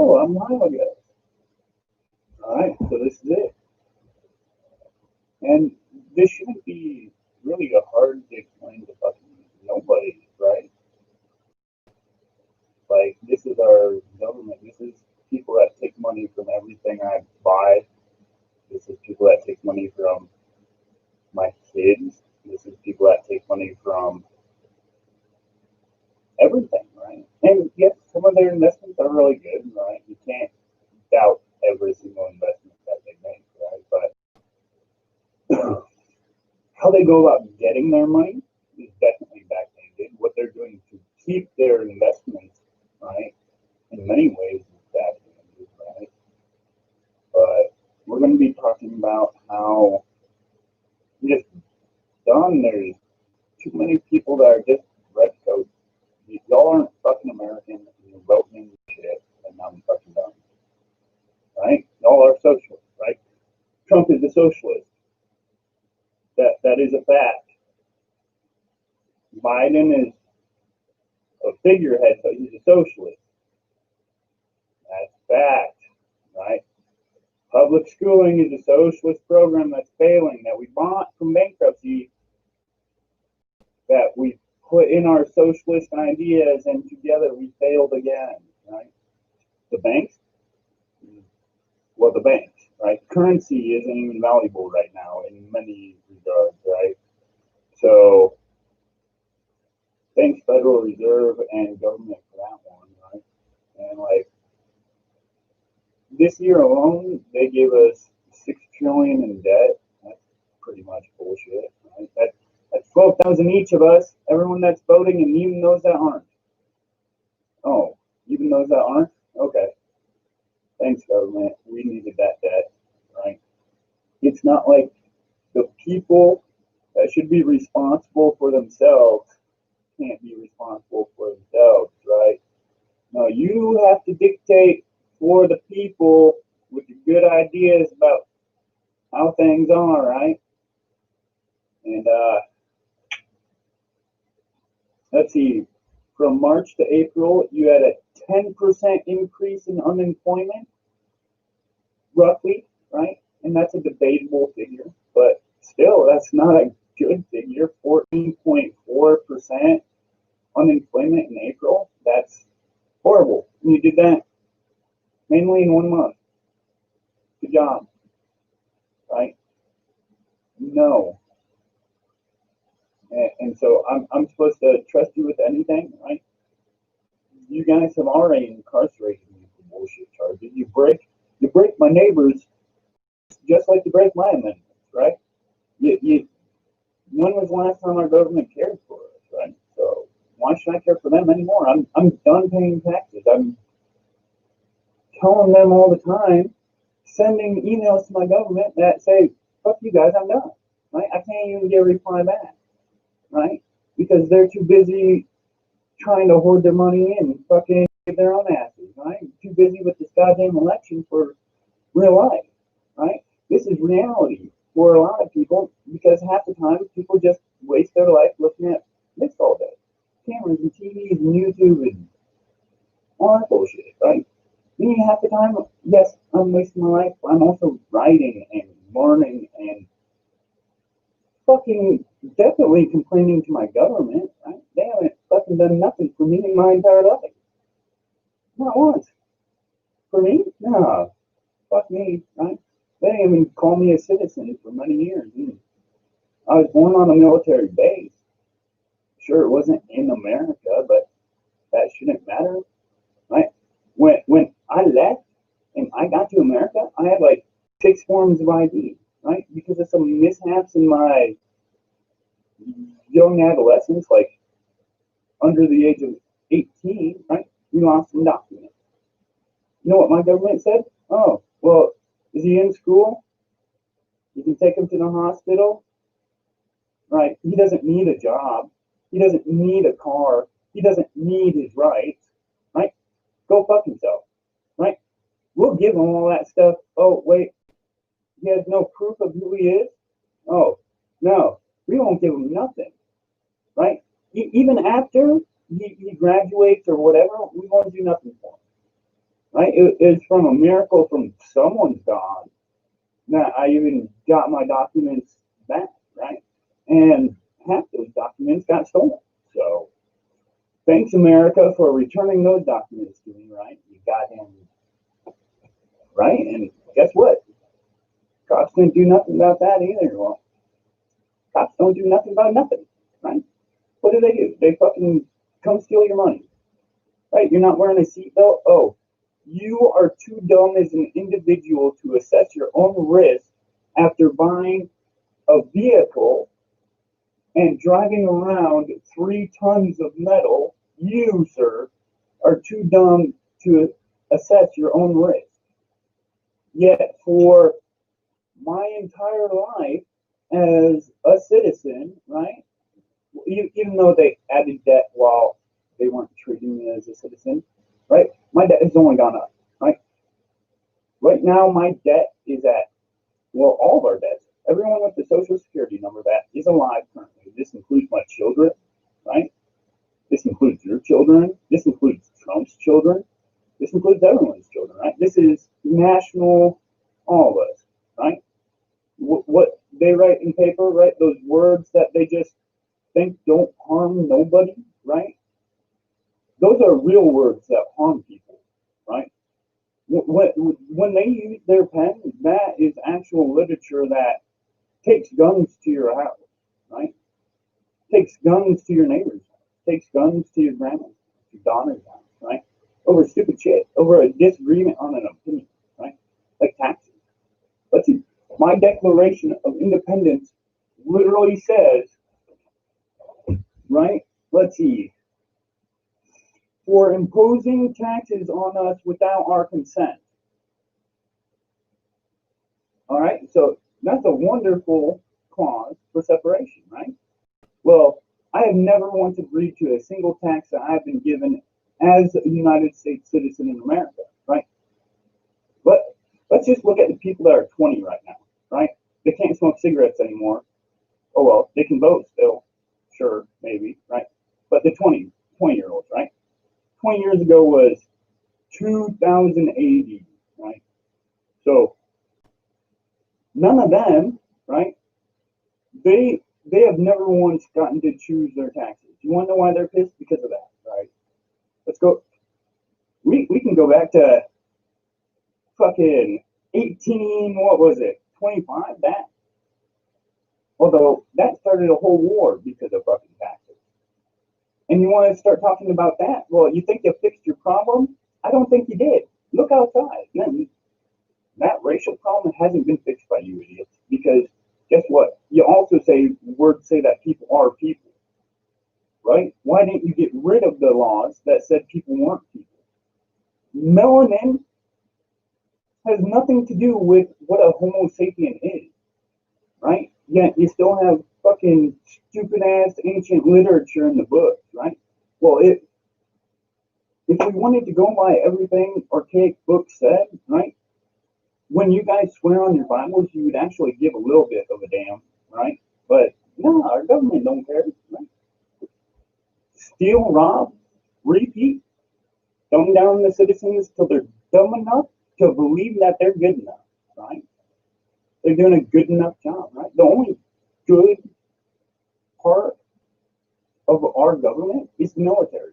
oh, I'm live, I guess. All right, so this is it. And this shouldn't be really hard to explain to fucking nobody, right? Like, this is our government. This is people that take money from everything I buy. This is people that take money from my kids. This is people that take money from everything, right? And yes, some of their investments are really good, right? You can't doubt every single investment that they make, right? But how they go about getting their money is definitely backhanded. What they're doing to keep their investments, right, in many ways is backhanded, right? But we're going to be talking about how just done. There's too many people that are just redcoats. Y'all aren't fucking American, and you're voting in shit, and I'm fucking done. Right? Y'all are socialists, right? Trump is a socialist. That is a fact. Biden is a figurehead, but he's a socialist. That's fact, right? Public schooling is a socialist program that's failing, that we bought from bankruptcy, that we put in our socialist ideas, and together we failed again, right? The banks, well, the banks, right? Currency isn't even valuable right now in many regards, right? So, thanks Federal Reserve and government for that one, right? And like, this year alone, they gave us $6 trillion in debt. That's pretty much bullshit, right? That's 12,000 each of us, everyone that's voting, and even those that aren't. Oh, even those that aren't? Okay. Thanks, government. We needed that debt, right? It's not like the people that should be responsible for themselves can't be responsible for themselves, right? No, you have to dictate for the people with the good ideas about how things are, right? And let's see, from March to April, you had a 10% increase in unemployment, roughly, right? And that's a debatable figure, but still, that's not a good figure. 14.4% unemployment in April. That's horrible. And you did that mainly in 1 month. Good job, right? No. And so I'm supposed to trust you with anything, right? You guys have already incarcerated me for bullshit charges. You break my neighbors just like you break my amendments, right? When was the last time our government cared for us, right? So why should I care for them anymore? I'm done paying taxes. I'm telling them all the time, sending emails to my government that say, fuck you guys, I'm done. Right? I can't even get a reply back. Right? Because they're too busy trying to hoard their money and fucking get their own asses, right? Too busy with this goddamn election for real life, right? This is reality for a lot of people because half the time people just waste their life looking at this all day. Cameras and TVs and YouTube and all that bullshit, right? Meaning half the time, yes, I'm wasting my life, but I'm also writing and learning and fucking definitely complaining to my government, right? They haven't fucking done nothing for me in my entire life. Not once. For me? No. Fuck me, right? They didn't even call me a citizen for many years. I was born on a military base. Sure, it wasn't in America, but that shouldn't matter, right? When I left and I got to America, I had like 6 forms of ID, right? Because of some mishaps in my young adolescence, like under the age of 18, right? We lost some documents. You know what my government said? Oh, well, is he in school? You can take him to the hospital, right? He doesn't need a job. He doesn't need a car. He doesn't need his rights, right? Go fuck himself, right? We'll give him all that stuff. Oh, wait, he has no proof of who he is? Oh, no, we won't give him nothing, right? Even after he graduates or whatever, we won't do nothing for him. right? It's from a miracle from someone's God that I even got my documents back, right? And half those documents got stolen. So thanks, America, for returning those documents to me, right? You goddamn right. And guess what? Cops didn't do nothing about that either. Well, cops don't do nothing about nothing, right? What do? They fucking come steal your money, right? You're not wearing a seatbelt. Oh, you are too dumb as an individual to assess your own risk after buying a vehicle and driving around 3 tons of metal. You, sir, are too dumb to assess your own risk. Yet for my entire life as a citizen, right? Even though they added debt while they weren't treating me as a citizen, right? My debt has only gone up, right? Right now, my debt is at, well, all of our debts. Everyone with the social security number that is alive currently. This includes my children, right? This includes your children. This includes Trump's children. This includes everyone's children, right? This is national, all of us, right? What they write in paper, right? Those words that they just think don't harm nobody, right? Those are real words that harm people, right? When they use their pen, that is actual literature that takes guns to your house, right? Takes guns to your neighbor's house, takes guns to your grandma's, your daughter's house, right? Over stupid shit, over a disagreement on an opinion, right? Like taxes. Let's see. My Declaration of Independence literally says, right? Let's see. For imposing taxes on us without our consent. All right, so that's a wonderful clause for separation, right? Well, I have never once agreed to a single tax that I've been given as a United States citizen in America, right? But let's just look at the people that are 20 right now, right? They can't smoke cigarettes anymore. Oh, well, they can vote still. Sure, maybe, right? But the 20-year-olds, right? 20 years ago was 2080, right? So none of them, right? They have never once gotten to choose their taxes. You want to know why they're pissed? Because of that, right? Let's go. We can go back to fucking 18. What was it? 25. That. Although that started a whole war because of fucking taxes. And you want to start talking about that? Well, you think you fixed your problem? I don't think you did. Look outside. That racial problem hasn't been fixed by you idiots. Because guess what? You also say that people are people. Right? Why didn't you get rid of the laws that said people weren't people? Melanin has nothing to do with what a Homo sapien is. Right? Yet you still have fucking stupid ass ancient literature in the books, right? Well, if we wanted to go by everything archaic books said, right? When you guys swear on your Bibles, you would actually give a little bit of a damn, right? But no, our government don't care, right? Steal, rob, repeat, dumb down the citizens till they're dumb enough to believe that they're good enough, right? They're doing a good enough job, right? The only good part of our government is the military.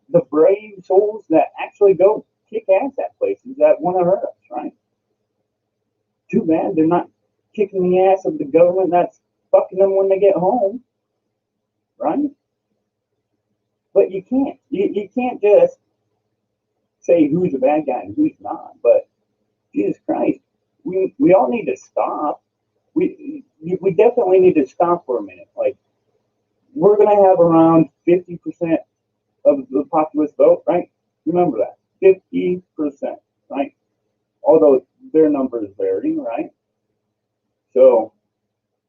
The brave souls that actually go kick ass at places that want to hurt us, right? Too bad they're not kicking the ass of the government that's fucking them when they get home, right? But you can't. You can't just say who's a bad guy and who's not. But Jesus Christ, we all need to stop. We definitely need to stop for a minute. Like, we're going to have around 50% of the populace vote, right? Remember that. 50%, right? Although their numbers vary, right? So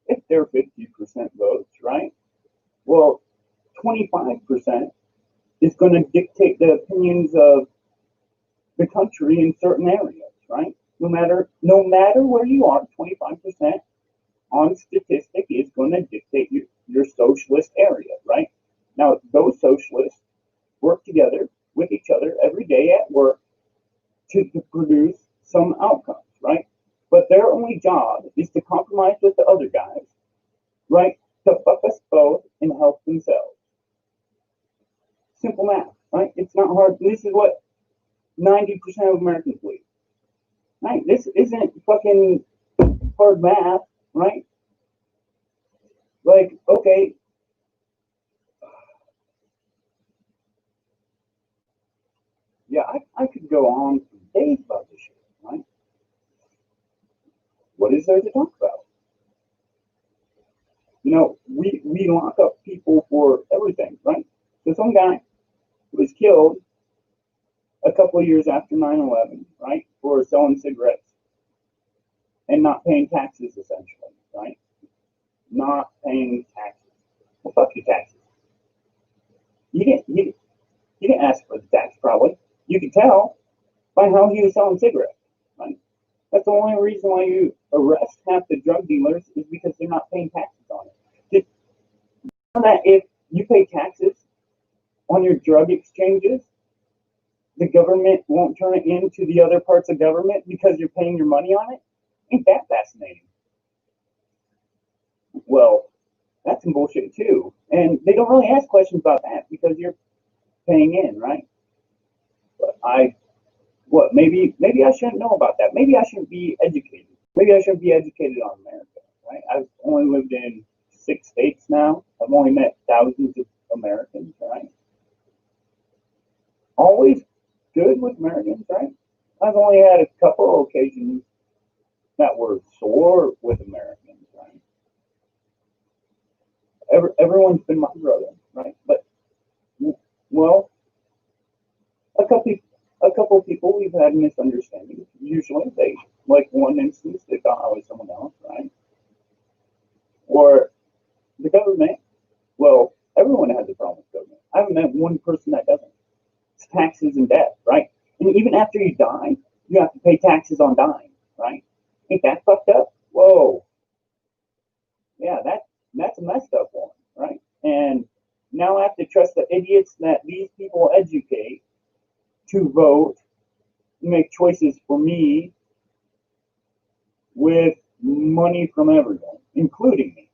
if they're 50% votes, right? Well, 25% is going to dictate the opinions of the country in certain areas, right? No matter where you are, 25% on statistic is going to dictate your socialist area, right? Now, those socialists work together with each other every day at work to produce some outcomes, right? But their only job is to compromise with the other guys, right? To fuck us both and help themselves. Simple math, right? It's not hard. This is what 90% of Americans believe, right? This isn't fucking hard math, right? Like, okay, yeah, I could go on for days about this shit, right? What is there to talk about? You know, we lock up people for everything, right? So some guy was killed a couple of years after 9/11, right, for selling cigarettes and not paying taxes, essentially, right? Not paying taxes. Well, fuck your taxes. You didn't ask for the tax, probably. You could tell by how he was selling cigarettes, right? That's the only reason why you arrest half the drug dealers is because they're not paying taxes on it. Did you know that if you pay taxes on your drug exchanges, the government won't turn it into the other parts of government because you're paying your money on it? Ain't that fascinating? Well, that's some bullshit too. And they don't really ask questions about that because you're paying in, right? But maybe I shouldn't know about that. Maybe I shouldn't be educated. Maybe I shouldn't be educated on America, right? I've only lived in 6 states now. I've only met thousands of Americans, right? Always good with Americans, right? I've only had a couple of occasions that were sore with Americans, right? Everyone's been my brother, right? But well, a couple a couple of people we've had misunderstandings. Usually, they like one instance they thought I was someone else, right? Or the government. Well, everyone has a problem with government. I haven't met one person that doesn't. It's taxes and debt, right? And even after you die, you have to pay taxes on dying, right? Ain't that fucked up? Whoa. Yeah, that's a messed up one, right? And now I have to trust the idiots that these people educate to vote, make choices for me with money from everyone, including me.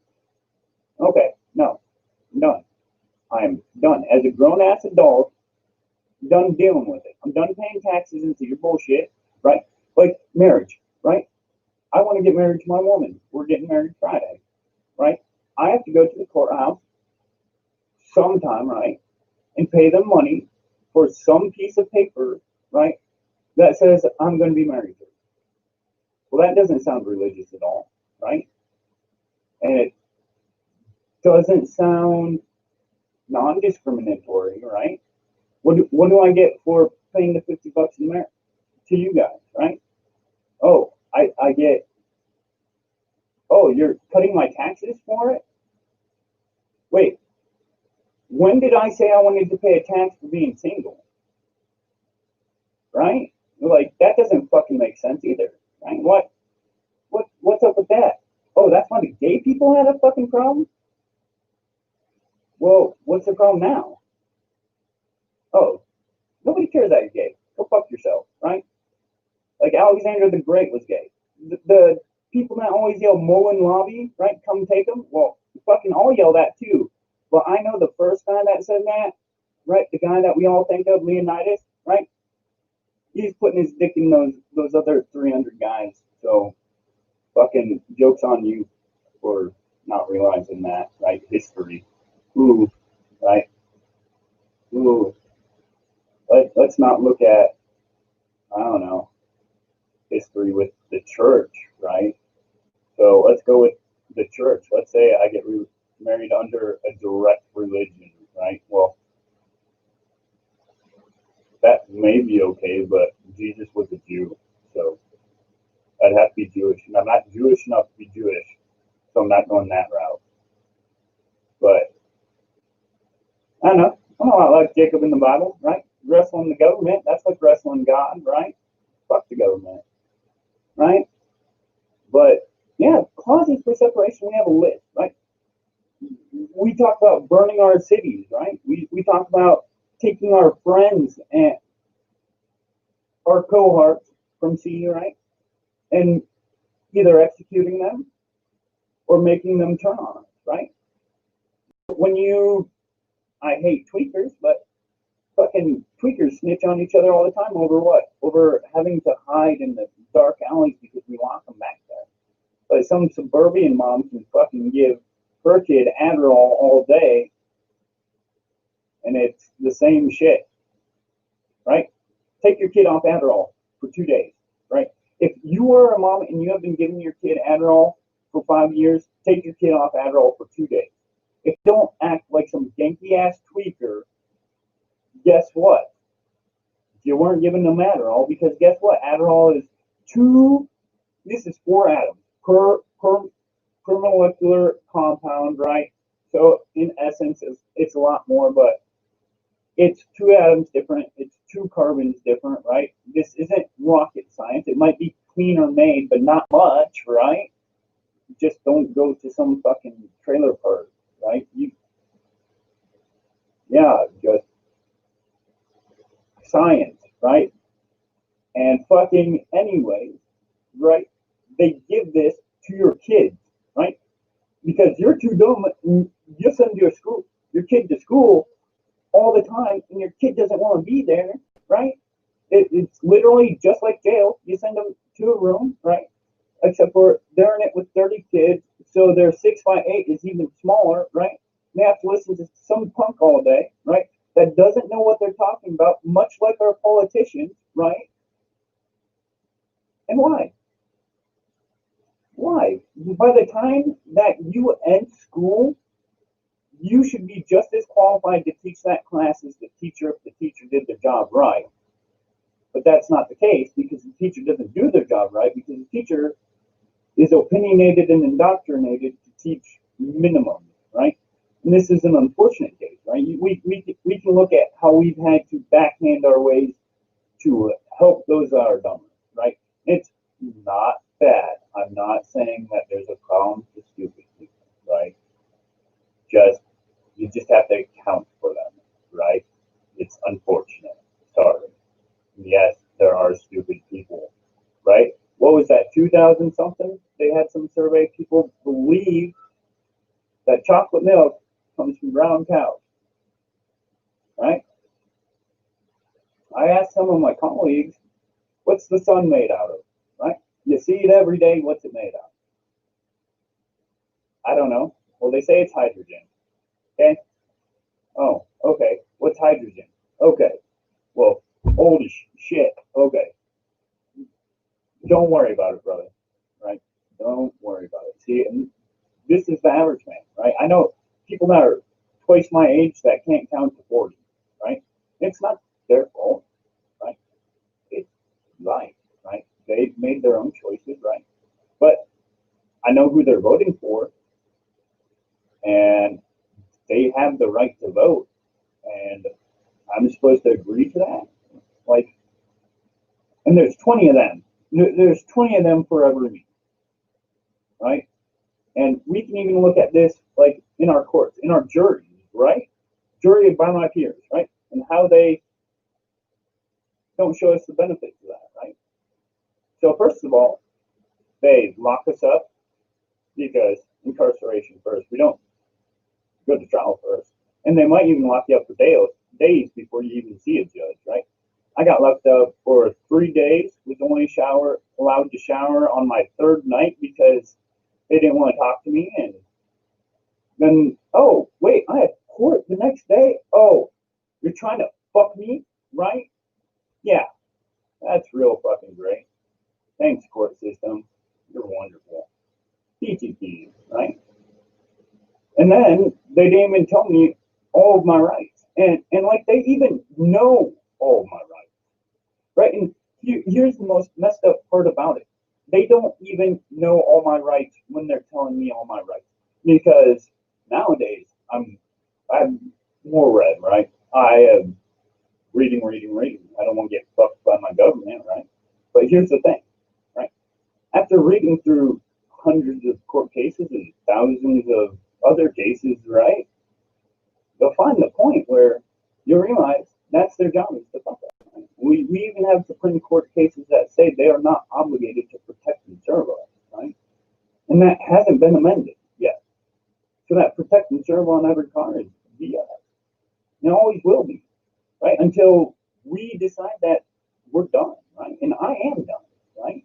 Okay, no, I'm done. I'm done. As a grown ass adult, done dealing with it. I'm done paying taxes into your bullshit, right? Like marriage, right? I want to get married to my woman. We're getting married Friday, right? I have to go to the courthouse sometime, right? And pay them money for some piece of paper, right? That says I'm going to be married to her. Well, that doesn't sound religious at all, right? And it doesn't sound non-discriminatory, right? What do I get for paying the $50 in marriage to you guys, right? Oh, I get. Oh, you're cutting my taxes for it? Wait, when did I say I wanted to pay a tax for being single? Right? Like that doesn't fucking make sense either, right? What's up with that? Oh, that's why the gay people had a fucking problem? Well, what's the problem now? Oh, nobody cares that you're gay. Go fuck yourself, right? Like Alexander the Great was gay. The people that always yell Mullen Lobby, right? Come take them. Well, fucking I'll yell that too. But I know the first guy that said that, right? The guy that we all think of, Leonidas, right? He's putting his dick in those other 300 guys. So fucking joke's on you for not realizing that, right? History. Ooh, right? Ooh. Let's not look at, I don't know, history with the church, right? So let's go with the church. Let's say I get married under a direct religion, right? Well, that may be okay, but Jesus was a Jew, so I'd have to be Jewish. And I'm not Jewish enough to be Jewish, so I'm not going that route. But I don't know. I'm a lot like Jacob in the Bible, right? Wrestling the government, that's like wrestling God, right? Fuck the government, right? But yeah, clauses for separation, we have a list, right? We talk about burning our cities, right? We talk about taking our friends and our cohorts from CE, right? And either executing them or making them turn on us, right? When I hate tweakers, but fucking tweakers snitch on each other all the time over what? Over having to hide in the dark alleys because we want them back there. But some suburban mom can fucking give her kid Adderall all day, and it's the same shit, right? Take your kid off Adderall for 2 days, right? If you are a mom and you have been giving your kid Adderall for 5 years, take your kid off Adderall for 2 days. If you don't act like some ganky ass tweaker, guess what? You weren't giving them Adderall, because guess what? Adderall is this is 4 atoms per molecular compound, right? So in essence, it's a lot more, but it's 2 atoms different. It's 2 carbons different, right? This isn't rocket science. It might be cleaner made, but not much, right? Just don't go to some fucking trailer park, right? Just science, right? And fucking anyways, right? They give this to your kids, right? Because you're too dumb. You send your kid to school all the time, and your kid doesn't want to be there, right? It's literally just like jail. You send them to a room, right? Except for they're in it with 30 kids, so their 6x8 is even smaller, right? They have to listen to some punk all day, right? That doesn't know what they're talking about, much like our politicians, right? And why? Why? By the time that you end school, you should be just as qualified to teach that class as the teacher if the teacher did the job right. But that's not the case, because the teacher doesn't do their job right, because the teacher is opinionated and indoctrinated to teach minimum, right? And this is an unfortunate case, right? We can look at how we've had to backhand our ways to help those that are dumber, right? It's not bad. I'm not saying that there's a problem for stupid people, right? You just have to account for them, right? It's unfortunate. Sorry. Yes, there are stupid people, right? What was that, 2000 something? They had some survey. People believe that chocolate milk comes from brown cows, right? I asked some of my colleagues, what's the sun made out of, right? You see it every day. What's it made out of? I don't know. Well, they say it's hydrogen. Okay. Oh, okay. What's hydrogen? Okay. Well, old as shit. Okay. Don't worry about it, brother. Right? Don't worry about it. See, and this is the average man, right? I know people that are twice my age that can't count to 40, right? It's not their fault, right? It's life, right? They've made their own choices, right? But I know who they're voting for, and they have the right to vote, and I'm supposed to agree to that? Like, and there's 20 of them. There's 20 of them for every meeting, right? And we can even look at this like in our courts, in our juries, right? Jury by my peers, right? And how they don't show us the benefits of that, right? So first of all, they lock us up because incarceration first. We don't go to trial first. And they might even lock you up for days before you even see a judge, right? I got locked up for 3 days, was only allowed to shower on my 3rd night because they didn't want to talk to me. And then, oh, wait, I have court the next day. Oh, you're trying to fuck me, right? Yeah, that's real fucking great. Thanks, court system. You're wonderful. PTP, right? And then they didn't even tell me all of my rights. And like they even know all of my rights, right? And here's the most messed up part about it. They don't even know all my rights when they're telling me all my rights. Because nowadays, I'm more read, right? I am reading. I don't want to get fucked by my government, right? But here's the thing, right? After reading through hundreds of court cases and thousands of other cases, right? They'll find the point where you realize that's their job, is to fuck us. Right? We we even have Supreme Court cases that say they are not obligated to protect and serve us, right? And that hasn't been amended yet. So that protect and serve on every car is BS. And it always will be, right? Until we decide that we're done, right? And I am done, right?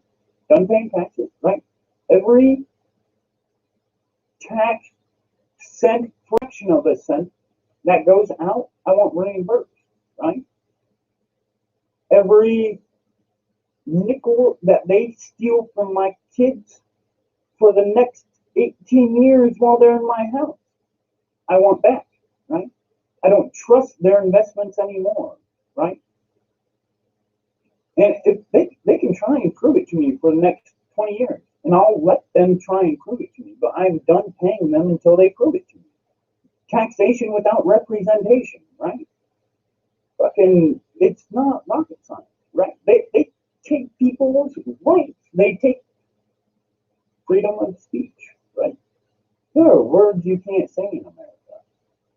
Done paying taxes, right? Every tax cent, fraction of a cent that goes out, I want reimbursed, right? Every nickel that they steal from my kids for the next 18 years while they're in my house, I want back, right? I don't trust their investments anymore, right? And if they can try and prove it to me for the next 20 years, and I'll let them try and prove it to me, but I'm done paying them until they prove it to me. Taxation without representation, right? Fucking, it's not rocket science, right? They take people's rights. They take freedom of speech, right? There are words you can't say in America.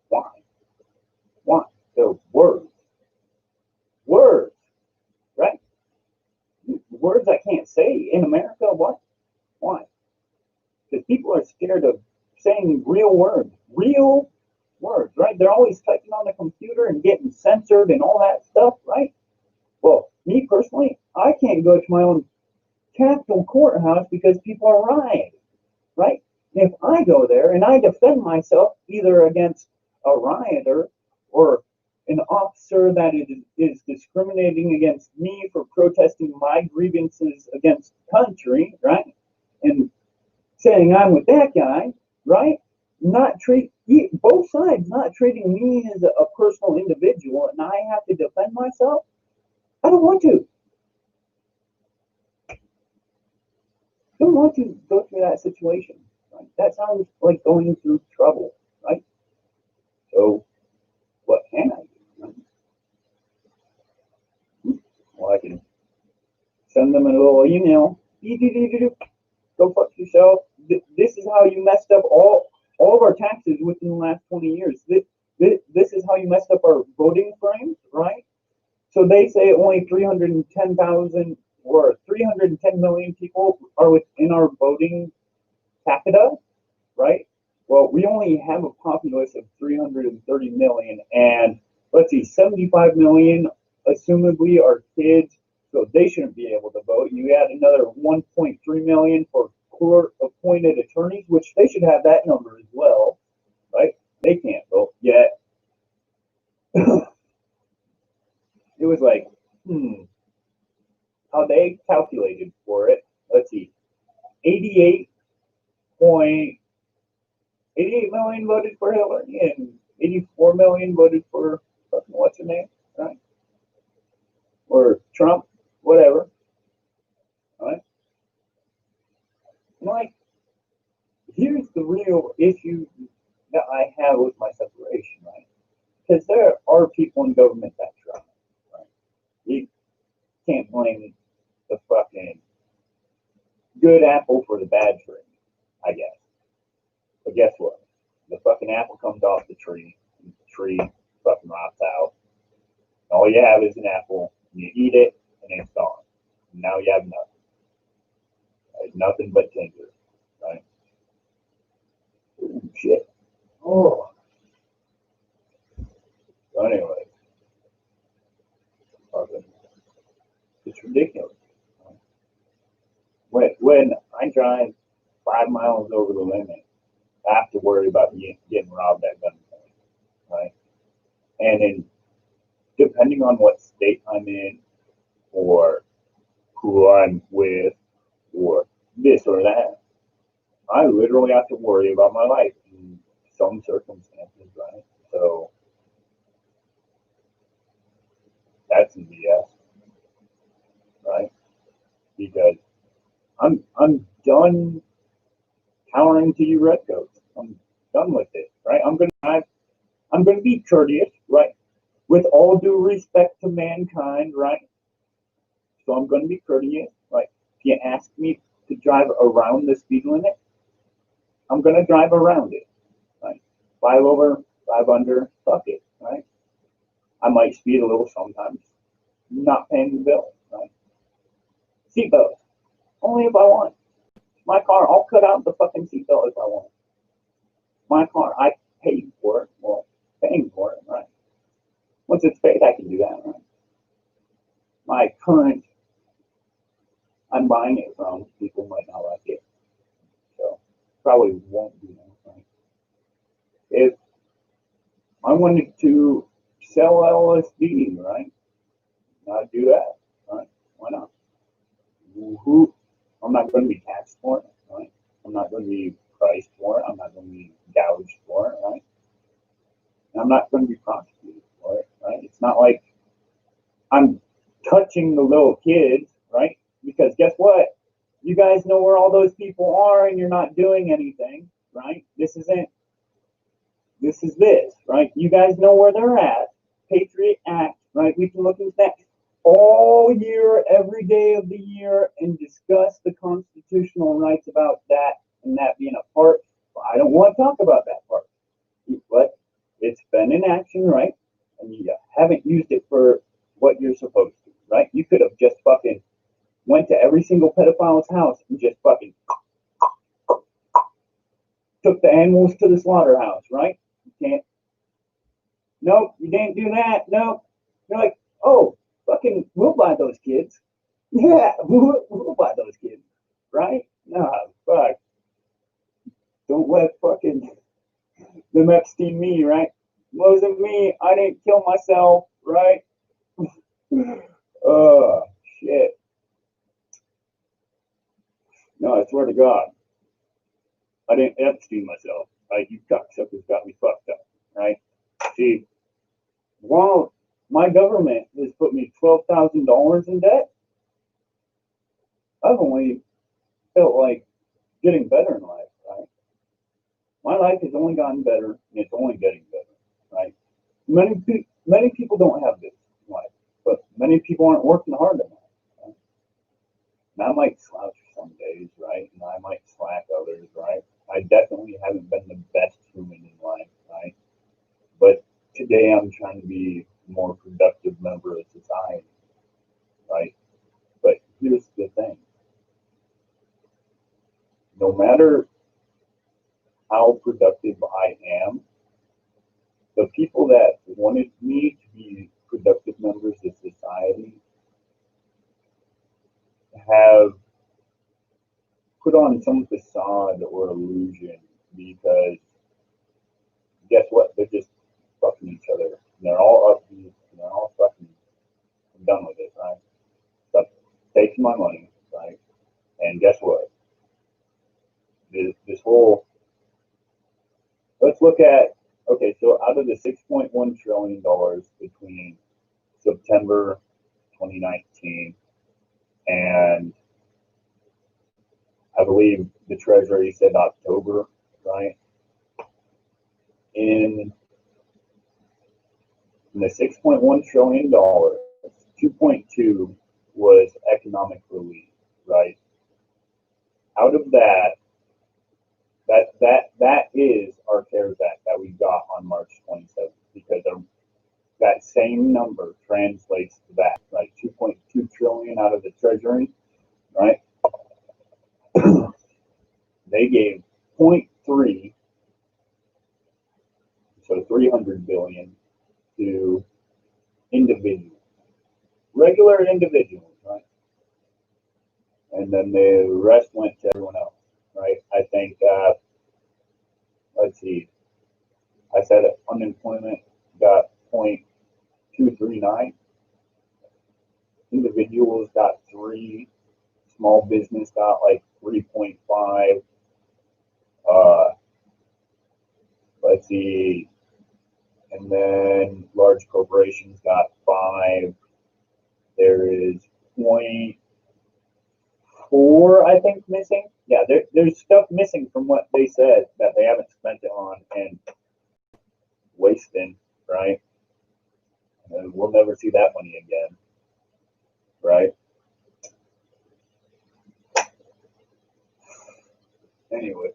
Why? Why? They're words. Words, right? Words I can't say in America. What? Why? Because people are scared of saying real words. Real words, right? They're always typing on the computer and getting censored and all that stuff, right? Well, me personally, I can't go to my own Capitol courthouse because people are rioting, right? And if I go there and I defend myself either against a rioter or an officer that is discriminating against me for protesting my grievances against the country, right? And saying I'm with that guy, right? Not treat both sides not treating me as a personal individual, and I have to defend myself. I don't want to. I don't want to go through that situation. Right? That sounds like going through trouble, right? So, what can I do? Right? Well, I can send them a little email. Go fuck yourself. This is how you messed up all of our taxes within the last 20 years. This is how you messed up our voting frames, right? So they say only 310,000 or 310 million people are within our voting capita, right? Well, we only have a populace of 330 million, and let's see, 75 million, assumably, are kids, so they shouldn't be able to vote. You add another 1.3 million for court-appointed attorneys, which they should have that number as well, right? They can't vote yet. It was like, how they calculated for it. Let's see, 88 million voted for Hillary, and 84 million voted for what's her name, right? Or Trump, whatever, right? And like, here's the real issue that I have with my separation, right? Because there are people in government that try, right? You can't blame the fucking good apple for the bad tree, I guess. But guess what? The fucking apple comes off the tree, and the tree fucking rots out. And all you have is an apple, and you eat it, and it's gone. And now you have nothing. Right? Nothing but tinder, right? Ooh, shit. Oh. So anyway, fucking, it's ridiculous. When I drive 5 miles over the limit, I have to worry about getting robbed at gunpoint, right? And then, depending on what state I'm in, or who I'm with, or this or that, I literally have to worry about my life in some circumstances, right? So that's BS, right? Because I'm done cowering to you redcoats. I'm done with it, right? I'm gonna be courteous, right? With all due respect to mankind, right? So I'm gonna be courteous, right? If you ask me to drive around the speed limit, I'm gonna drive around it, right? 5 over, 5 under, fuck it, right? I might speed a little sometimes, not paying the bill, right? Seatbelts, only if I want. My car, I'll cut out the fucking seatbelt if I want. My car, I paid for it. Well, paying for it, right? Once it's paid, I can do that, right? My current, I'm buying it from, people might not like it. So, probably won't do that, right? If I wanted to sell LSD, right? I'd do that, right? Why not? Who? I'm not going to be taxed for it, right? I'm not going to be priced for it. I'm not going to be gouged for it, right? And I'm not going to be prosecuted for it, right? It's not like I'm touching the little kids, right? Because guess what? You guys know where all those people are and you're not doing anything, right? This is this, right? You guys know where they're at. Patriot Act, right? We can look into that all year, every day of the year, and discuss the constitutional rights about that and that being a part. I don't want to talk about that part, but it's been in action, right? And you haven't used it for what you're supposed to, right? You could have just fucking went to every single pedophile's house and just fucking took the animals to the slaughterhouse, right? You can't. Nope, you didn't do that. Nope. You're like, oh, fucking, we'll buy those kids. Yeah, we'll buy those kids, right? Nah, fuck. Don't let fucking them Epstein me, right? Wasn't me. I didn't kill myself, right? Oh, shit. No, I swear to God, I didn't Epstein myself. Right? You cocksuckers got me fucked up, right? See, while my government has put me $12,000 in debt, I've only felt like getting better in life, right? My life has only gotten better, and it's only getting better, right? Many people don't have this in life, but many people aren't working hard enough. Right? And I might slouch some days, right? And I might slack others, right? I definitely haven't been the best human in life, right? But today I'm trying to be a more productive member of society, right? But here's the thing. No matter how productive I am, the people that wanted me to be productive members of society have put on some facade or illusion because guess what? They're just fucking each other. And they're all upbeat and they're all fucking I'm done with it, right? But take my money, right? And guess what? This whole let's look at okay, so out of the $6.1 trillion between September 2019 and I believe the Treasury said October, right? In the $6.1 trillion, 2.2 was economic relief, right? Out of that is our CARES Act that we got on March 27th because that same number translates to that, right? 2.2 trillion out of the Treasury, right? They gave point 0.3, so 300 billion to individuals, regular individuals, right? And then the rest went to everyone else, right? I think, let's see, I said unemployment got 0.239, individuals got 3, small business got like 3.5, let's see, and then large corporations got 5. There is 0.4, I think, missing. Yeah, there's stuff missing from what they said that they haven't spent it on and wasting, right? And we'll never see that money again, right? Anyway,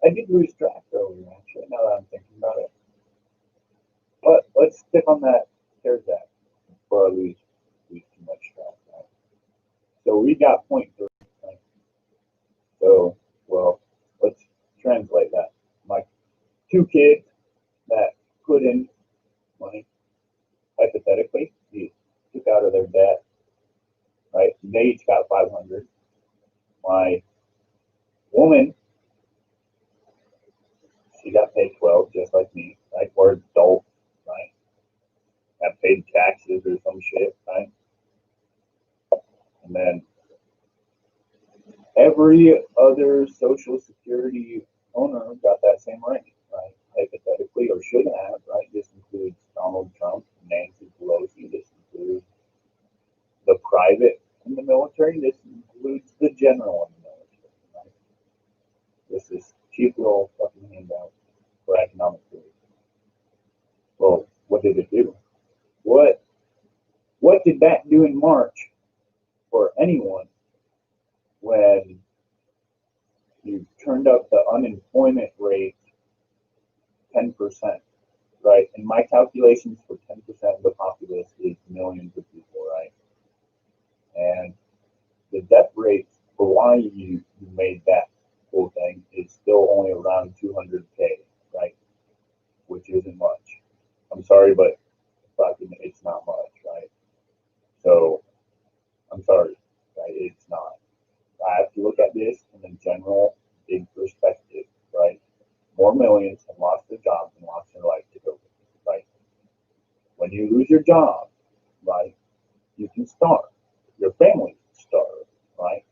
I did lose track earlier, actually, now that I'm thinking about it. But let's stick on that CARES Act. before I lose too much track. Right? So we got 0.3. Right? So, well, let's translate that. My 2 kids that put in money, hypothetically, you took out of their debt, right? They each got 500. My woman, she got paid 12, just like me, right? We're adults, right? Got paid taxes or some shit, right? And then every other Social Security owner got that same rate, right? Hypothetically, or should have, right? This includes Donald Trump, Nancy Pelosi. This includes the private in the military. This includes the general in the military, right? This is cheap little fucking handout for economic theory. Well, what did it do? What did that do in March for anyone when you turned up the unemployment rate 10%, right? And my calculations for 10% of the populace is millions of people, right? And the death rate for why you made that whole thing is still only around 200K, right? Which isn't much. I'm sorry, but fucking it's not much, right? So I'm sorry, right? It's not. I have to look at this in a general, big perspective, right? More millions have lost their jobs and lost their life to COVID, right? When you lose your job, right, you can starve. Your family can starve, right?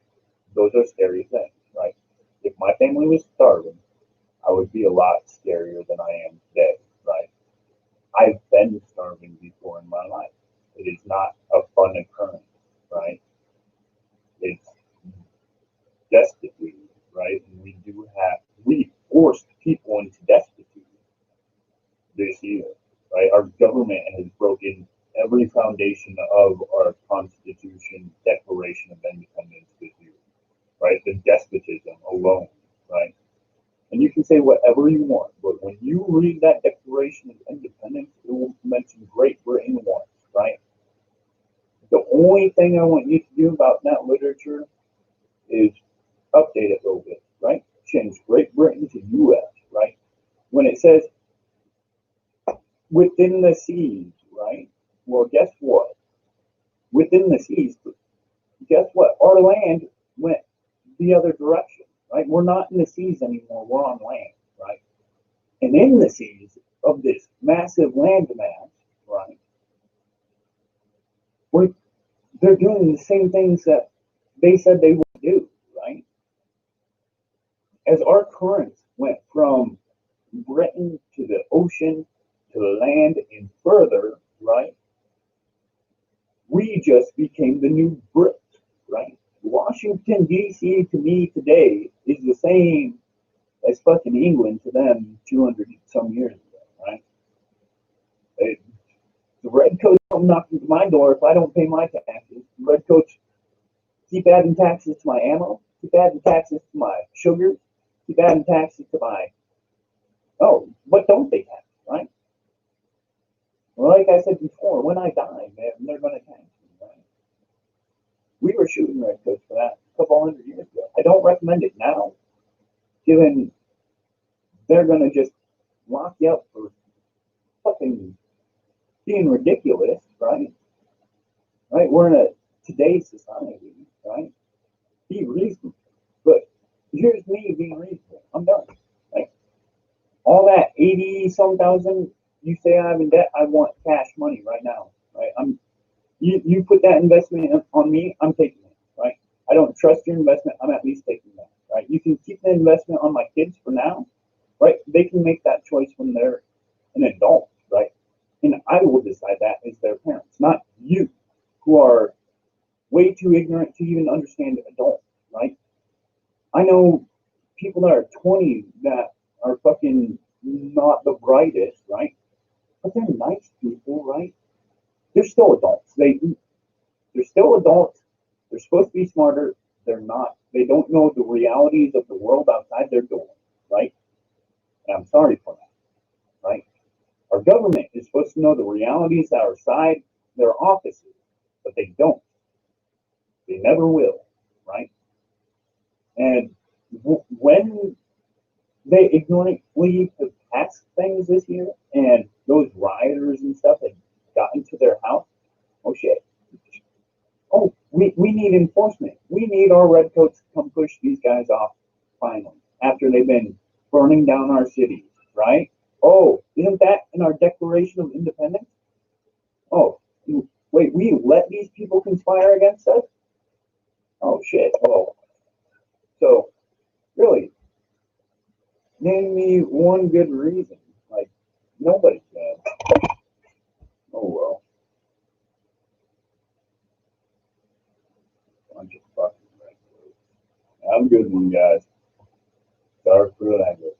Those are scary things, right? If my family was starving, I would be a lot scarier than I am today, right? I've been starving before in my life. It is not a fun occurrence, right? It's destitute, right? And we forced people into destitute this year, right? Our government has broken every foundation of our Constitution, Declaration of Independence this year, right? The despotism alone, right? And you can say whatever you want, but when you read that Declaration of Independence, it will mention Great Britain once, right? The only thing I want you to do about that literature is update it a little bit, right? Change Great Britain to U.S., right? When it says within the seas, right? Well, guess what? Within the seas, guess what? Our land went the other direction, right? We're not in the seas anymore. We're on land, right? And in the seas of this massive land mass, right? They're doing the same things that they said they would do, right? As our currents went from Britain to the ocean to the land and further, right? We just became the new Brits, right? Washington, D.C. to me today is the same as fucking England to them 200 some years ago, right? The redcoats come knocking to my door if I don't pay my taxes. The redcoats keep adding taxes to my ammo, keep adding taxes to my sugar, keep adding taxes to my, oh, what don't they tax, right? Well, like I said before, when I die, man, they're going to tax me, right? We were shooting redcoats for that a couple hundred years ago. I don't recommend it now, given they're going to just lock you up for fucking being ridiculous, right? Right? We're in today's society, right? Be reasonable. But here's me being reasonable. I'm done. Right? All that 80 some thousand you say I'm in debt, I want cash money right now. Right? You put that investment on me, I'm taking it. Right? I don't trust your investment, I'm at least taking that. Right? You can keep the investment on my kids for now, right? They can make that choice when they're an adult, right? And I will decide that as their parents, not you, who are way too ignorant to even understand adults, right? I know people that are 20 that are fucking not the brightest, right? But they're nice people, right? They're still adults. They're still adults. They're supposed to be smarter. They're not. They don't know the realities of the world outside their door, right? And I'm sorry for that, right? Our government is supposed to know the realities outside their offices, but they don't. They never will, right? And when they ignorantly have passed things this year, and those rioters and stuff had gotten to their house, oh shit. Oh, we need enforcement. We need our redcoats to come push these guys off finally, after they've been burning down our cities, right? Oh, isn't that in our Declaration of Independence? Oh, wait, we let these people conspire against us? Oh shit. Oh, so really, name me one good reason. Like, nobody can. Oh well. Bunch of fucking redcoats. Have a good one, guys. Sorry for the language.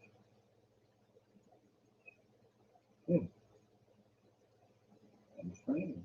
Hmm. And training.